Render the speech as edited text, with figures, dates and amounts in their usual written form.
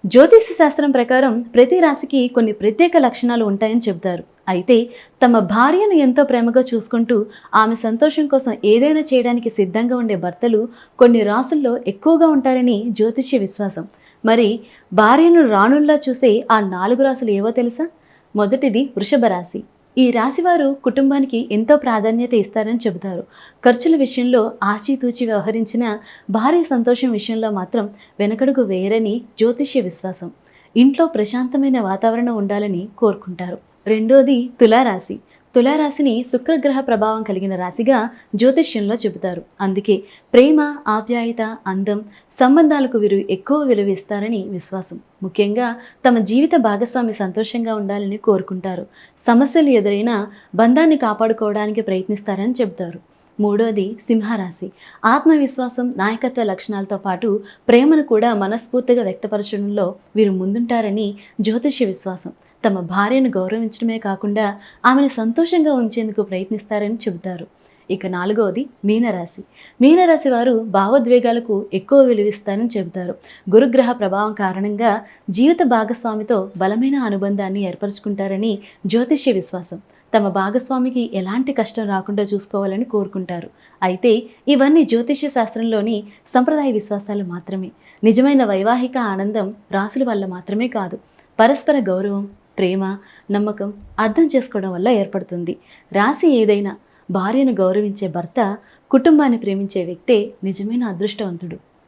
జ్యోతిష్య శాస్త్రం ప్రకారం ప్రతి రాశికి కొన్ని ప్రత్యేక లక్షణాలు ఉంటాయని చెబుతారు. అయితే తమ భార్యను ఎంతో ప్రేమగా చూసుకుంటూ ఆమె సంతోషం కోసం ఏదైనా చేయడానికి సిద్ధంగా ఉండే భర్తలు కొన్ని రాసుల్లో ఎక్కువగా ఉంటారని జ్యోతిష్య విశ్వాసం. మరి భార్యను రాణుల్లా చూసే ఆ 4 రాసులు ఏవో తెలుసా? మొదటిది వృషభ రాశి. ఈ రాశివారు కుటుంబానికి ఎంతో ప్రాధాన్యత ఇస్తారని చెబుతారు. ఖర్చుల విషయంలో ఆచితూచి వ్యవహరించిన భార్య సంతోషం విషయంలో మాత్రం వెనకడుగు వేయరని జ్యోతిష్య విశ్వాసం. ఇంట్లో ప్రశాంతమైన వాతావరణం ఉండాలని కోరుకుంటారు. రెండోది తులారాశి. తులారాశిని శుక్రగ్రహ ప్రభావం కలిగిన రాశిగా జ్యోతిష్యంలో చెబుతారు. అందుకే ప్రేమ, ఆప్యాయత, అందం, సంబంధాలకు వీరు ఎక్కువ విలువ ఇస్తారని విశ్వాసం. ముఖ్యంగా తమ జీవిత భాగస్వామి సంతోషంగా ఉండాలని కోరుకుంటారు. సమస్యలు ఎదురైనా బంధాన్ని కాపాడుకోవడానికి ప్రయత్నిస్తారని చెబుతారు. మూడోది సింహరాశి. ఆత్మవిశ్వాసం, నాయకత్వ లక్షణాలతో పాటు ప్రేమను కూడా మనస్ఫూర్తిగా వ్యక్తపరచడంలో వీరు ముందుంటారని జ్యోతిష్య విశ్వాసం. తమ భార్యను గౌరవించడమే కాకుండా ఆమెను సంతోషంగా ఉంచేందుకు ప్రయత్నిస్తారని చెబుతారు. ఇక నాలుగవది మీనరాశి. మీనరాశి వారు భావోద్వేగాలకు ఎక్కువ విలువిస్తారని చెబుతారు. గురుగ్రహ ప్రభావం కారణంగా జీవిత భాగస్వామితో బలమైన అనుబంధాన్ని ఏర్పరచుకుంటారని జ్యోతిష్య విశ్వాసం. తమ భాగస్వామికి ఎలాంటి కష్టం రాకుండా చూసుకోవాలని కోరుకుంటారు. అయితే ఇవన్నీ జ్యోతిష్య శాస్త్రంలోని సంప్రదాయ విశ్వాసాలు మాత్రమే. నిజమైన వైవాహిక ఆనందం రాసుల వల్ల మాత్రమే కాదు, పరస్పర గౌరవం, ప్రేమ, నమ్మకం, అర్థం చేసుకోవడం వల్ల ఏర్పడుతుంది. రాశి ఏదైనా భార్యను గౌరవించే భర్త, కుటుంబాన్ని ప్రేమించే వ్యక్తే నిజమైన అదృష్టవంతుడు.